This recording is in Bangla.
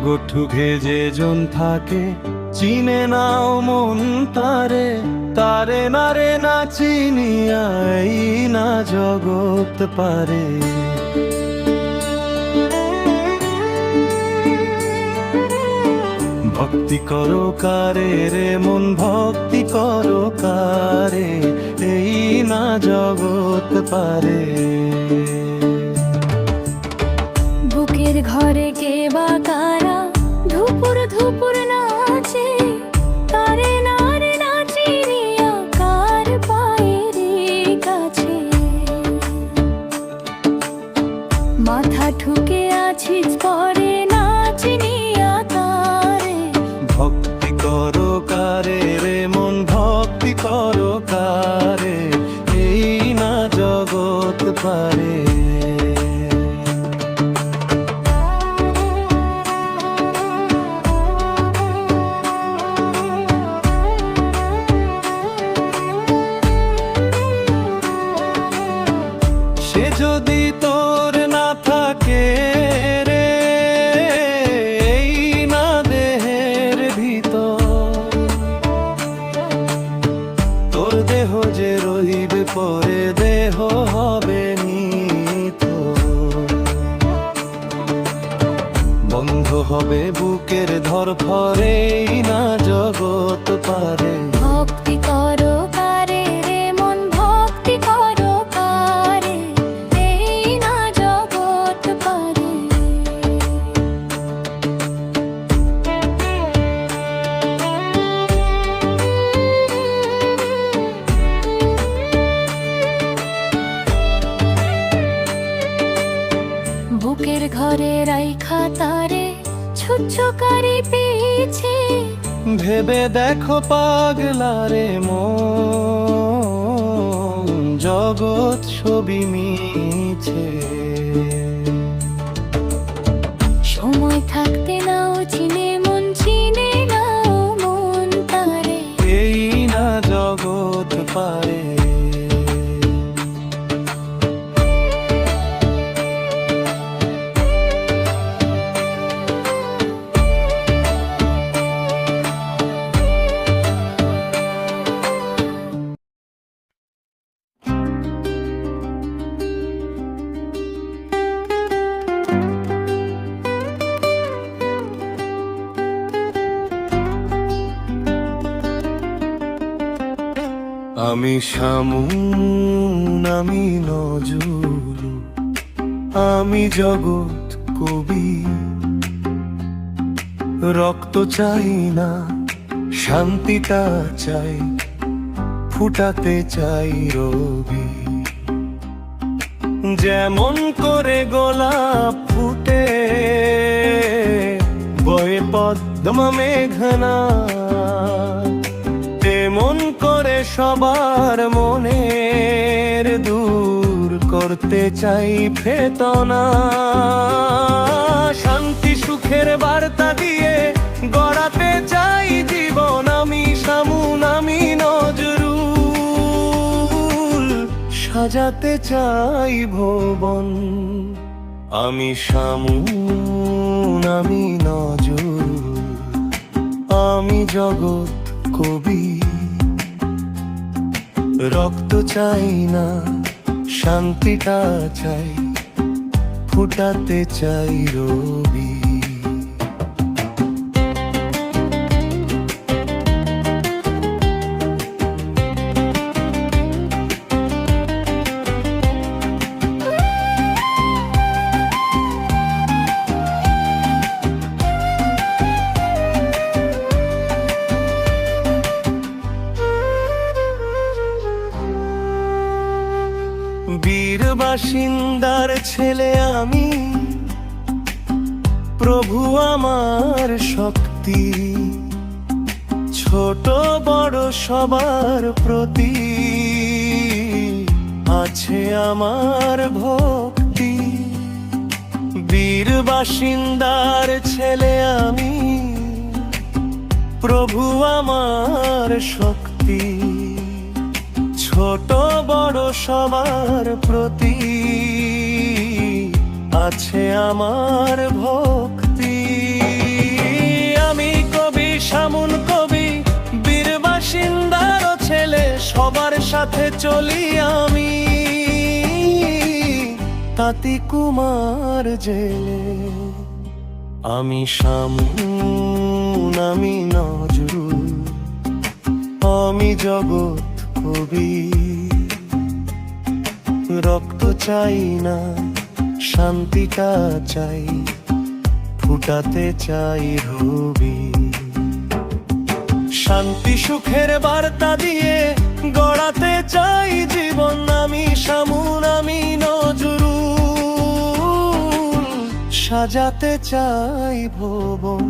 জগৎ ঠুকে যে জন থাকে, চিনে নাও মন তারে, তারে নারে না চিনিয়াই না জগৎ পারে। ভক্তি করো কারে রে মন, ভক্তি করো কারে, এই না জগৎ পারে। বুকের ঘরে কে বা কারা ধুপুর ধুপুর নাচে, তারে নারে নাচি রিয়া কার পায়ের কাছে। মাথা ঠুকে আছিস পরে নাচি নিয়া তারে। ভক্তি করো কারে রে মন, ভক্তি করো কারে, এই না জগৎ পারে। সে যদি তোর না থাকে রে, এই না দেহের ভিতর, তোর দেহ যে রহিবে পরে, দেহ হবে নিথর। বন্ধ হবে বুকের ধরফরে, এই না জগৎ পারে। ভক্তি করো কারে রে মন, ভক্তি করো কারে, এই না জগৎ পারে। বুকের ঘরে রাইখা তারে ছুচ্ছকারি পিছে, ভেবে দেখো পাগলা রে মন, জগৎ ছবি মিছে। সময় থাকতে নাও চিনে মন, চিনে নাও মন তারে, এই না জগৎ পারে। আমি শামুন, আমি নজরুল, আমি জগৎ কবি। রক্ত চাই না, শান্তিটা চাই, ফুটাতে চাই রবি। যেমন করে গোলাপ ফুটে, বয়ে পদ্ম মেঘনা, তেমন করে সবার মনের দূর করতে চাই ফেতনা। শান্তি সুখের বার্তা দিয়ে গড়াতে চাই জীবন। আমি শামুন, আমি নজরুল, সাজাতে চাই ভুবন। আমি শামুন, আমি নজরুল, আমি জগৎ কবি। রক্ত চাই না, শান্তিটা চাই, ফুটাতে চাই রবি। বীর বাসিন্দার ছেলে আমি, প্রভু আমার শক্তি। ছোট বড় সবার প্রতি আছে আমার ভক্তি। বীর বাসিন্দার ছেলে আমি, প্রভু আমার শক্তি। ছোট বড় সবার প্রতি আছে আমার ভক্তি। সাথে চলি আমি তাঁতি কুমার জেলে। আমি শামুন, আমি নজরুল, আমি জগৎ কবি। রক্ত চাই না, শান্তিটা চাই, ফুটাতে চাই রবি। শান্তি সুখের বার্তা দিয়ে গড়াতে চাই জীবন। আমি শামুন, আমি নজরুল, সাজাতে চাই ভুবন।